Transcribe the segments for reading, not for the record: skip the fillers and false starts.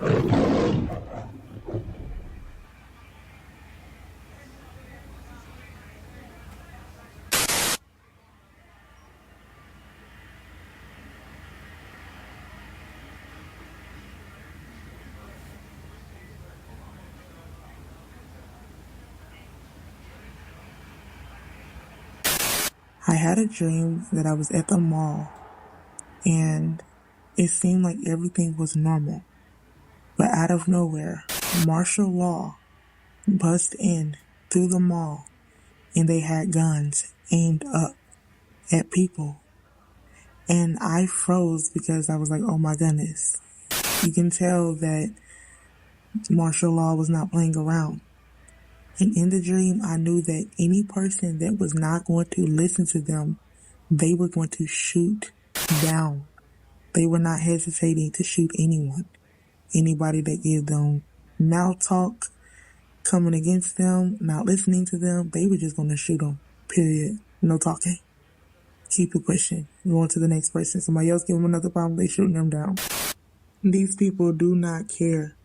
I had a dream that I was at the mall and it seemed like everything was normal. But out of nowhere, martial law bust in through the mall and they had guns aimed up at people. And I froze because I was like, oh my goodness. You can tell that martial law was not playing around. And in the dream, I knew that any person that was not going to listen to them, they were going to shoot down. They were not hesitating to shoot anyone. Anybody that gave them mouth talk, coming against them, not listening to them, they were just going to shoot them. Period. No talking. Keep it pushing. Going to the next person. Somebody else give them another problem, they shooting them down. These people do not care.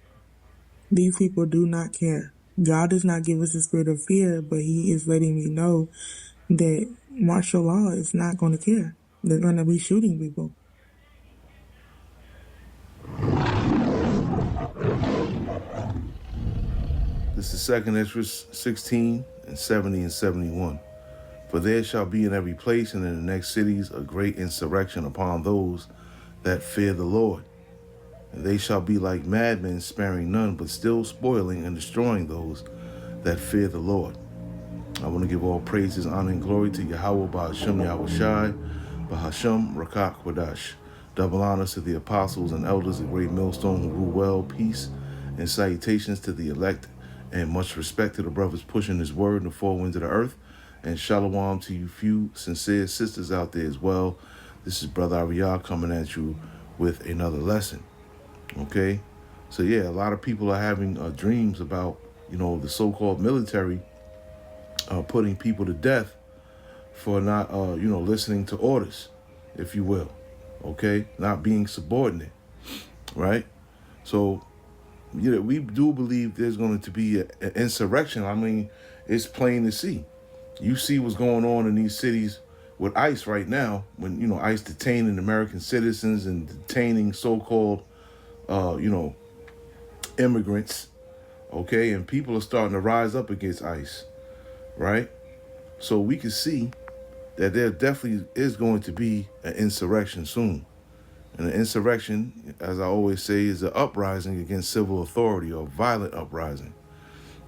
These people do not care. God does not give us a spirit of fear, but he is letting me know that martial law is not going to care. They're going to be shooting people. This is 2 Ezra 16 and 70 and 71. For there shall be in every place and in the next cities a great insurrection upon those that fear the Lord. And they shall be like madmen, sparing none, but still spoiling and destroying those that fear the Lord. I want to give all praises, honor, and glory to YAHAWAH, BAHASHAM, YAHWASHI, BAHASHAM, RAKAK, QUADASH. Double honors to the apostles and elders of Great Millstone who rule well, peace, and salutations to the elect, and much respect to the brothers pushing his word in the four winds of the earth. And shalom to you few sincere sisters out there as well. This is Brother Ariel coming at you with another lesson. Okay, so yeah, a lot of people are having dreams about, the so-called military putting people to death for not, listening to orders, if you will. Okay, not being subordinate, right? So, we do believe there's going to be an insurrection. I mean, it's plain to see. You see what's going on in these cities with ICE right now, when, ICE detaining American citizens and detaining so-called immigrants, okay? And people are starting to rise up against ICE, right? So we can see that there definitely is going to be an insurrection soon. And an insurrection, as I always say, is an uprising against civil authority or violent uprising,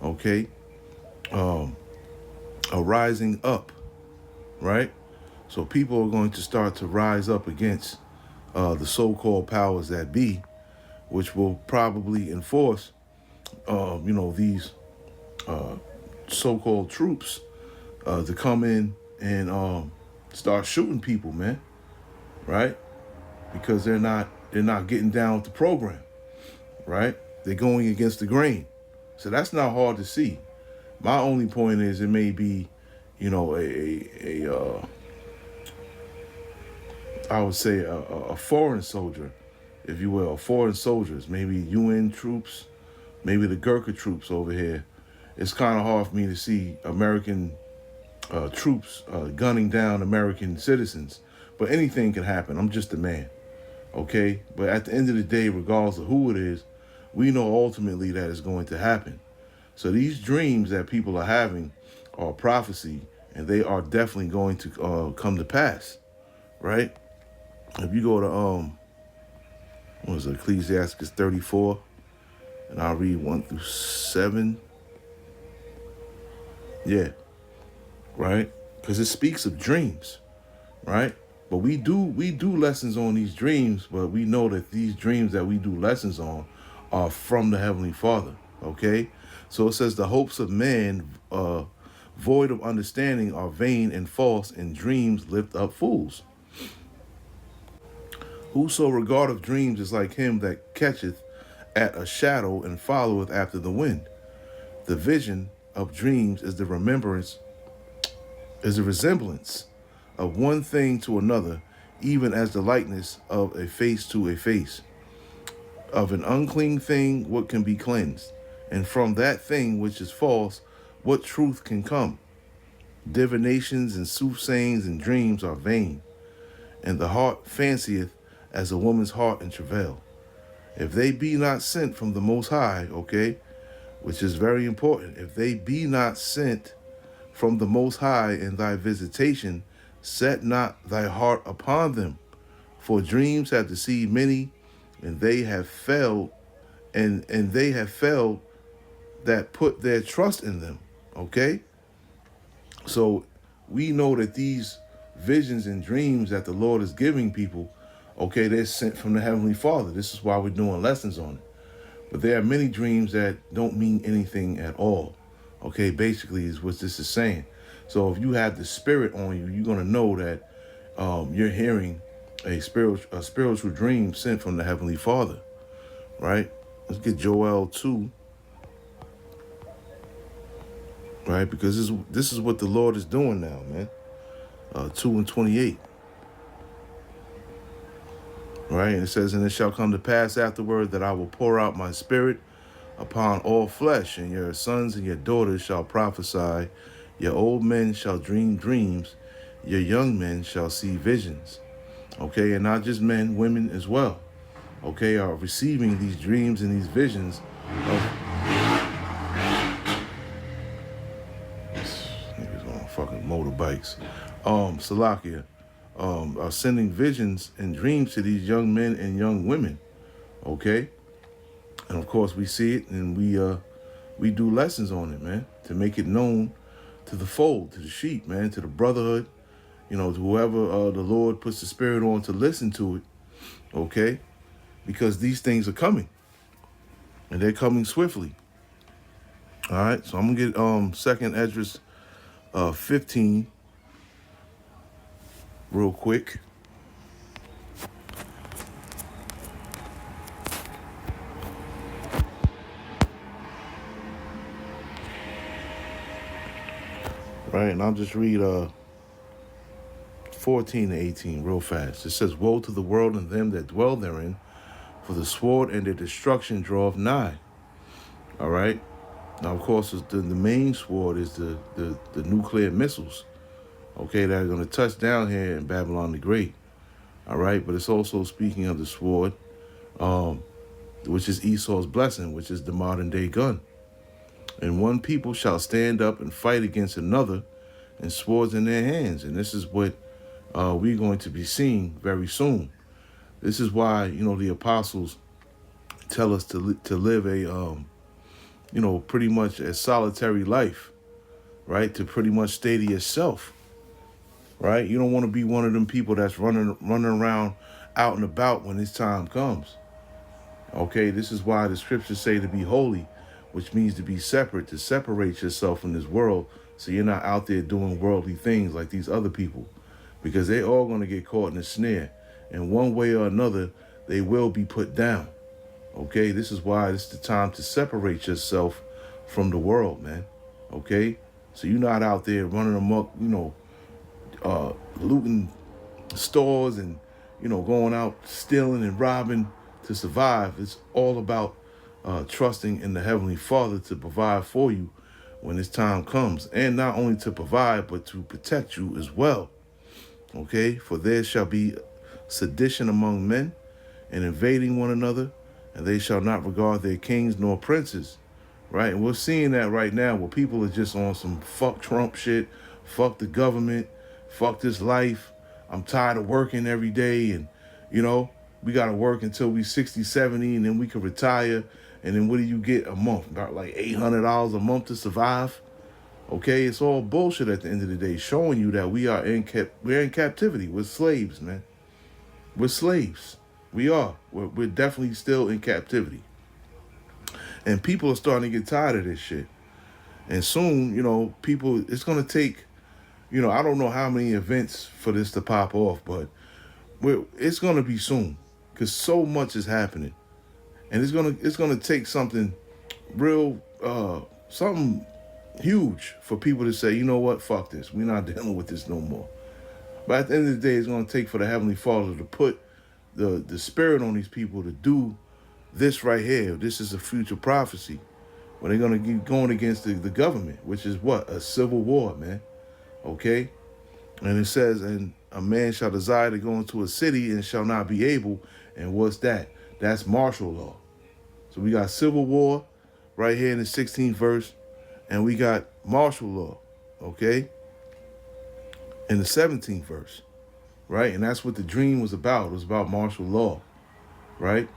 okay? A rising up, right? So people are going to start to rise up against the so-called powers that be, which will probably enforce, these so-called troops to come in and start shooting people, man, right? Because they're not getting down with the program, right? They're going against the grain. So that's not hard to see. My only point is it may be, I would say a foreign soldier, if you will, foreign soldiers, maybe UN troops, maybe the Gurkha troops over here. It's kind of hard for me to see American troops gunning down American citizens, but anything can happen. I'm just a man, okay? But at the end of the day, regardless of who it is, we know ultimately that it's going to happen. So these dreams that people are having are prophecy, and they are definitely going to come to pass, right? If you go to Ecclesiastes 34, and I'll read 1 through 7. Yeah, right? Because it speaks of dreams, right? But we do lessons on these dreams, but we know that these dreams that we do lessons on are from the Heavenly Father, okay? So it says the hopes of man, void of understanding, are vain and false, and dreams lift up fools. Whoso regardeth dreams is like him that catcheth at a shadow and followeth after the wind. The vision of dreams is the resemblance of one thing to another, even as the likeness of a face to a face. Of an unclean thing, what can be cleansed? And from that thing which is false, what truth can come? Divinations and soothsayings and dreams are vain, and the heart fancieth as a woman's heart in travail. If they be not sent from the Most High, okay, which is very important, if they be not sent from the Most High in thy visitation, set not thy heart upon them. For dreams have deceived many, and they have failed, and they have failed that put their trust in them. Okay? So we know that these visions and dreams that the Lord is giving people, okay, they're sent from the Heavenly Father. This is why we're doing lessons on it. But there are many dreams that don't mean anything at all. Okay, basically is what this is saying. So if you have the Spirit on you, you're going to know that you're hearing a spiritual dream sent from the Heavenly Father, right? Let's get Joel 2, right? Because this is what the Lord is doing now, man. 2:28, right? And it says, and it shall come to pass afterward that I will pour out my Spirit upon all flesh, and your sons and your daughters shall prophesy, your old men shall dream dreams, your young men shall see visions. Okay, and not just men, women as well, okay, are receiving these dreams and these visions of niggas on fucking motorbikes. Salakia, are sending visions and dreams to these young men and young women. Okay. And of course we see it, and we do lessons on it, man, to make it known to the fold, to the sheep, man, to the brotherhood, you know, to whoever the Lord puts the Spirit on to listen to it, okay? Because these things are coming, and they're coming swiftly. All right, so I'm gonna get 2nd Esdras 15 real quick. Right, and I'll just read 14 to 18 real fast. It says, woe to the world and them that dwell therein, for the sword and their destruction draweth nigh. All right. Now, of course, the main sword is the nuclear missiles, okay, that are going to touch down here in Babylon the Great. All right. But it's also speaking of the sword, which is Esau's blessing, which is the modern day gun. And one people shall stand up and fight against another, and swords in their hands. And this is what we're going to be seeing very soon. This is why, you know, the apostles tell us to live a, you know, pretty much a solitary life, right? To pretty much stay to yourself, right? You don't want to be one of them people that's running around out and about when this time comes. Okay, this is why the scriptures say to be holy, which means to be separate, to separate yourself from this world, so you're not out there doing worldly things like these other people, because they're all going to get caught in a snare. And one way or another, they will be put down. Okay, this is why it's the time to separate yourself from the world, man. Okay, so you're not out there running amok, you know, looting stores and, you know, going out stealing and robbing to survive. It's all about trusting in the Heavenly Father to provide for you when this time comes, and not only to provide, but to protect you as well. Okay, for there shall be sedition among men, and invading one another, and they shall not regard their kings nor princes. Right, and we're seeing that right now, where people are just on some fuck Trump shit, fuck the government, fuck this life, I'm tired of working every day, and, you know, we got to work until we 60, 70, and then we can retire. And then what do you get a month? About like $800 a month to survive. Okay, it's all bullshit at the end of the day, showing you that we're in captivity. We're slaves, man. We're slaves. We are. We're definitely still in captivity. And people are starting to get tired of this shit. And soon, you know, it's going to take, you know, I don't know how many events for this to pop off, but it's going to be soon, because so much is happening. And it's gonna take something real, something huge for people to say, you know what, fuck this. We're not dealing with this no more. But at the end of the day, it's gonna take for the Heavenly Father to put the Spirit on these people to do this right here, this is a future prophecy. When they're going to keep going against the government, which is what? A civil war, man. Okay? And it says, and a man shall desire to go into a city and shall not be able. And what's that? That's martial law. So we got civil war right here in the 16th verse. And we got martial law, okay, in the 17th verse, right? And that's what the dream was about. It was about martial law, right?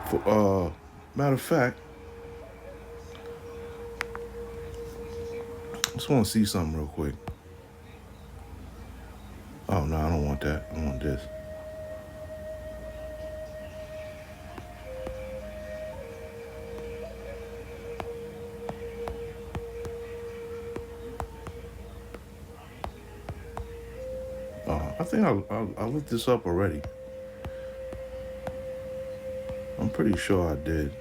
For matter of fact, I just want to see something real quick. Oh, no, I don't want that. I want this. I think I looked this up already. I'm pretty sure I did.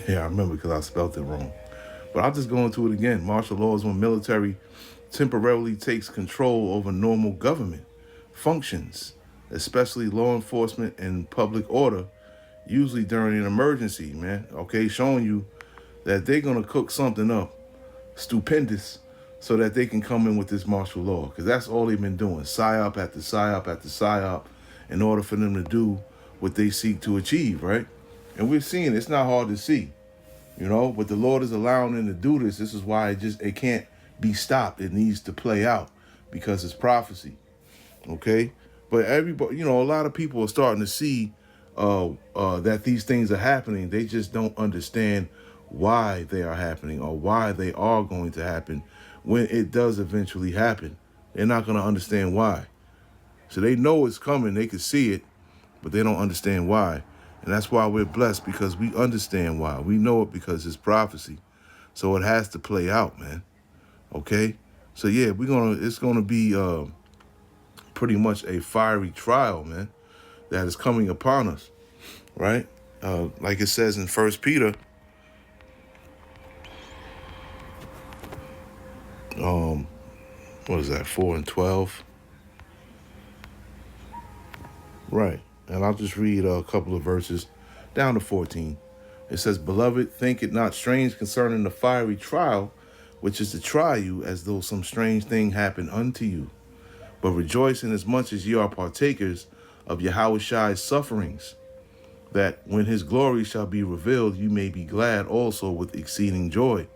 Yeah, I remember because I spelled it wrong. But I'll just go into it again. Martial law is when military temporarily takes control over normal government functions, especially law enforcement and public order, usually during an emergency, man. Okay, showing you that they're going to cook something up stupendous so that they can come in with this martial law, because that's all they've been doing, psyop after psyop after psyop, in order for them to do what they seek to achieve, right? And we're seeing it's not hard to see, you know, but the Lord is allowing them to do this. This is why it can't be stopped. It needs to play out because it's prophecy, okay? But everybody, you know, a lot of people are starting to see that these things are happening. They just don't understand why they are happening or why they are going to happen when it does eventually happen. They're not going to understand why. So they know it's coming. They can see it, but they don't understand why. And that's why we're blessed, because we understand why. We know it because it's prophecy. So it has to play out, man. Okay? So yeah, it's gonna be pretty much a fiery trial, man, that is coming upon us, right? Like it says in 1 Peter, what is that, 4 and 12? Right. And I'll just read a couple of verses down to 14. It says, "Beloved, think it not strange concerning the fiery trial, which is to try you as though some strange thing happened unto you. But rejoice inasmuch as ye are partakers of YAHAWASHI's sufferings, that when his glory shall be revealed, you may be glad also with exceeding joy.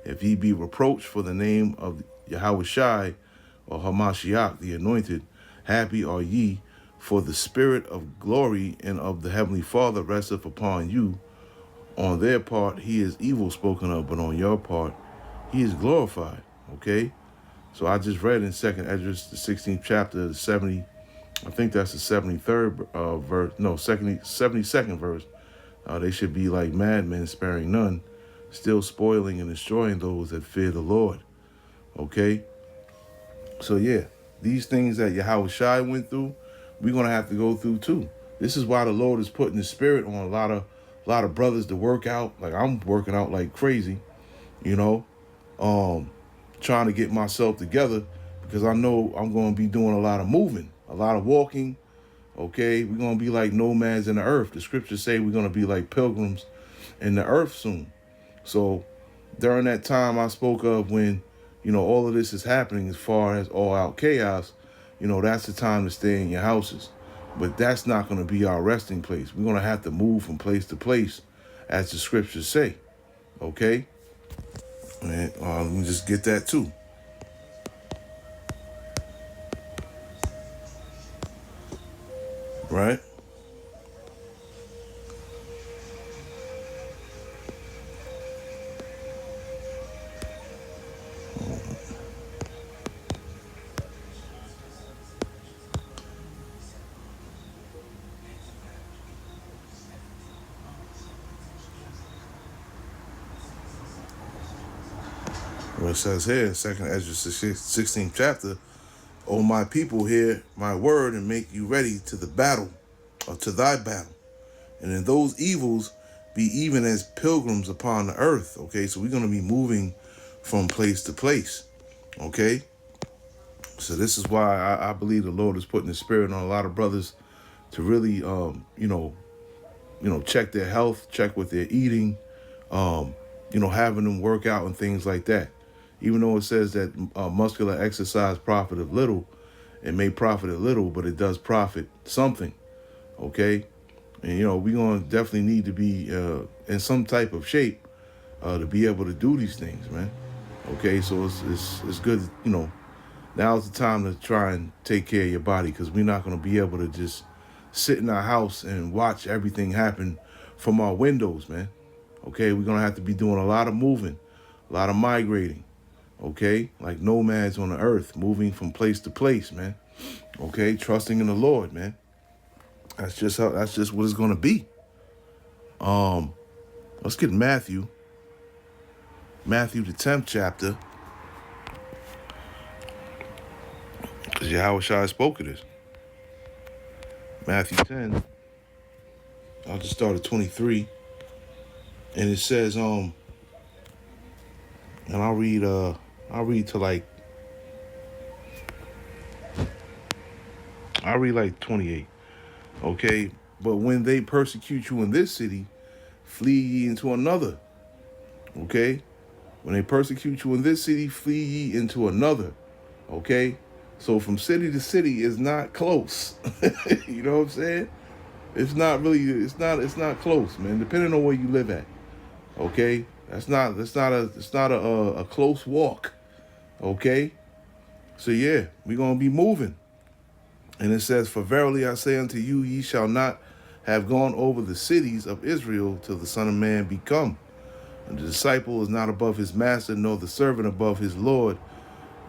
If ye be reproached for the name of YAHAWASHI, or Hamashiach, the anointed, happy are ye, for the spirit of glory and of the heavenly Father resteth upon you. On their part, he is evil spoken of, but on your part, he is glorified." Okay? So I just read in 2nd Esdras, the 16th chapter, the 70, I think that's the 73rd verse, no, 72nd verse. They should be like madmen, sparing none, still spoiling and destroying those that fear the Lord. Okay? So yeah, these things that YAHAWASHI went through, we're going to have to go through too. This is why the Lord is putting the spirit on a lot of brothers to work out. Like I'm working out like crazy, you know, trying to get myself together, because I know I'm going to be doing a lot of moving, a lot of walking. Okay, we're going to be like nomads in the earth. The scriptures say we're going to be like pilgrims in the earth soon. So during that time I spoke of, when, you know, all of this is happening as far as all out chaos, you know, that's the time to stay in your houses. But that's not going to be our resting place. We're going to have to move from place to place, as the scriptures say. Okay? And let me just get that too. Right? Well, it says here, 2nd Esdras, 16th chapter, "O my people, hear my word and make you ready to the battle, or to thy battle. And in those evils, be even as pilgrims upon the earth." Okay, so we're going to be moving from place to place. Okay, So this is why I believe the Lord is putting the spirit on a lot of brothers to really, check their health, check what they're eating, having them work out and things like that. Even though it says that muscular exercise profiteth little, it may profit a little, but it does profit something. Okay, and we're gonna definitely need to be in some type of shape to be able to do these things, man. Okay, so it's good, now's the time to try and take care of your body, because we're not going to be able to just sit in our house and watch everything happen from our windows, man. Okay, we're going to have to be doing a lot of moving, a lot of migrating, okay, like nomads on the earth, moving from place to place, man. Okay, trusting in the Lord, man. That's just what it's going to be. Let's get Matthew the 10th chapter, because YAHAWASHI spoke of this. Matthew 10, I'll just start at 23. And it says, and I'll read to like 28. Okay. But when they persecute you in this city, flee ye into another. Okay. When they persecute you in this city, flee ye into another. Okay. So from city to city is not close. You know what I'm saying? It's not close, man. Depending on where you live at. Okay? It's not a close walk. Okay? So yeah, we're gonna be moving. And it says, for verily I say unto you, ye shall not have gone over the cities of Israel till the Son of Man be come. And the disciple is not above his master, nor the servant above his Lord.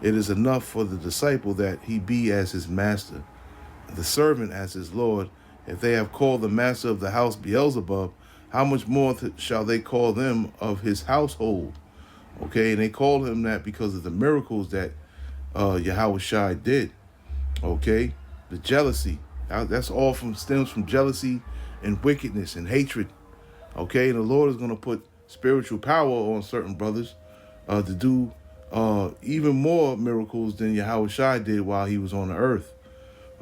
It is enough for the disciple that he be as his master, the servant as his Lord. If they have called the master of the house Beelzebub, how much more shall they call them of his household? Okay, and they called him that because of the miracles that YAHAWASHI did. Okay, the jealousy, that's all stems from jealousy and wickedness and hatred. Okay, and the Lord is going to put spiritual power on certain brothers to do even more miracles than YAHAWASHI did while he was on the earth.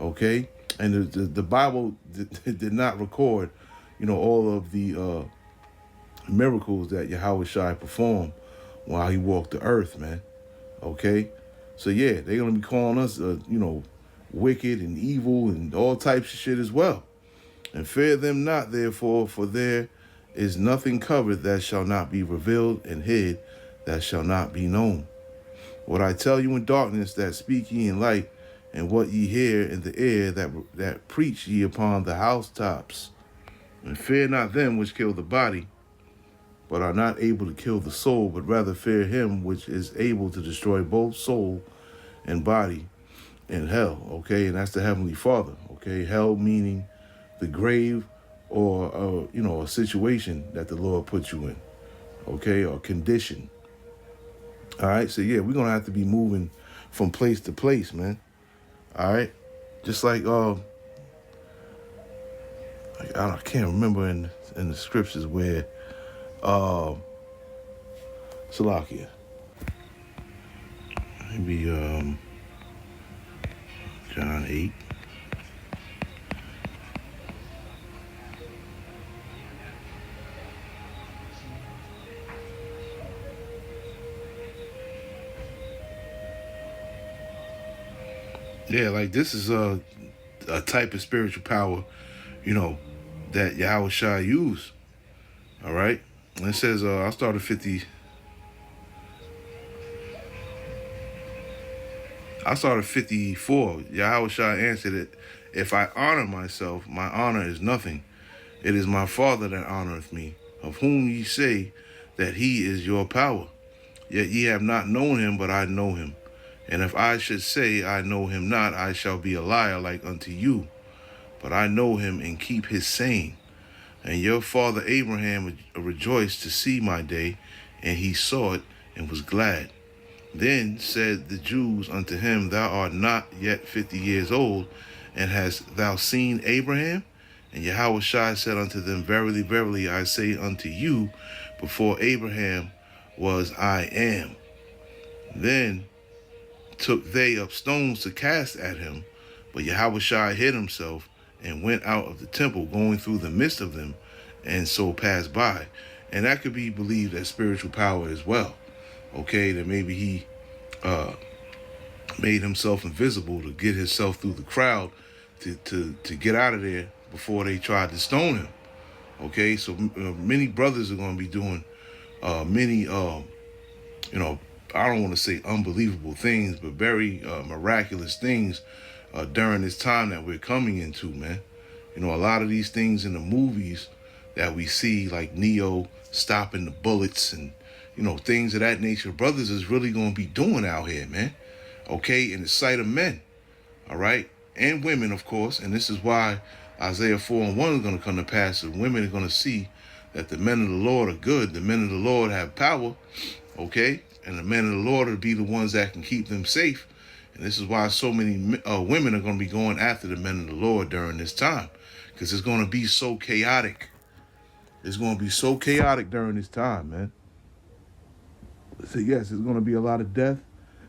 Okay, and the Bible did not record, all of the miracles that YAHAWASHI performed while he walked the earth, man. Okay, so yeah, they're gonna be calling us, wicked and evil and all types of shit as well. And fear them not, therefore, for there is nothing covered that shall not be revealed, and hid that shall not be known. What I tell you in darkness, that speak ye in light, and what ye hear in the air, that preach ye upon the housetops. And fear not them which kill the body, but are not able to kill the soul, but rather fear him which is able to destroy both soul and body in hell. Okay, and that's the Heavenly Father. Okay, hell meaning the grave, or a situation that the Lord puts you in. Okay, or condition. All right, so yeah, we're gonna have to be moving from place to place, man. All right, just like I can't remember in the scriptures where Salakia, maybe John 8. Yeah, like this is a type of spiritual power, that YAHAWASHI used. All right. And it says, I'll start at 50. I'll start at 54. YAHAWASHI answered it, if I honor myself, my honor is nothing. It is my Father that honoreth me, of whom ye say that he is your power. Yet ye have not known him, but I know him. And if I should say I know him not, I shall be a liar like unto you. But I know him and keep his saying. And your father Abraham rejoiced to see my day, and he saw it and was glad. Then said the Jews unto him, thou art not yet 50 years old, and hast thou seen Abraham? And YAHAWASHI said unto them, verily, verily, I say unto you, before Abraham was, I am. Then took they up stones to cast at him, but Yahawashi hid himself and went out of the temple, going through the midst of them, and so passed by. And that could be believed as spiritual power as well. Okay, that maybe he made himself invisible to get himself through the crowd to get out of there before they tried to stone him. Okay, so many brothers are going to be doing many, I don't want to say unbelievable things, but very miraculous things during this time that we're coming into, man. A lot of these things in the movies that we see, like Neo stopping the bullets and, things of that nature, brothers is really going to be doing out here, man. Okay, in the sight of men, all right, and women, of course. And this is why Isaiah 4:1 is going to come to pass. And women are going to see that the men of the Lord are good. The men of the Lord have power, okay? And the men of the Lord will be the ones that can keep them safe. And this is why so many women are going to be going after the men of the Lord during this time, because it's going to be so chaotic. It's going to be so chaotic during this time, man. So yes, it's going to be a lot of death.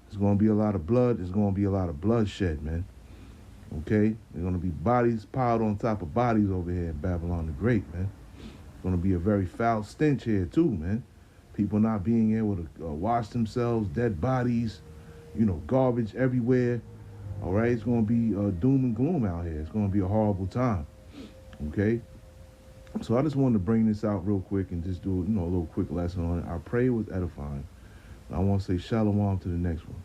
There's going to be a lot of blood. There's going to be a lot of bloodshed, man. Okay? There's going to be bodies piled on top of bodies over here in Babylon the Great, man. It's going to be a very foul stench here, too, man. People not being able to wash themselves, dead bodies, garbage everywhere. All right? It's going to be doom and gloom out here. It's going to be a horrible time. Okay? So I just wanted to bring this out real quick and just do, a little quick lesson on it. I pray it was edifying. I want to say shalom to the next one.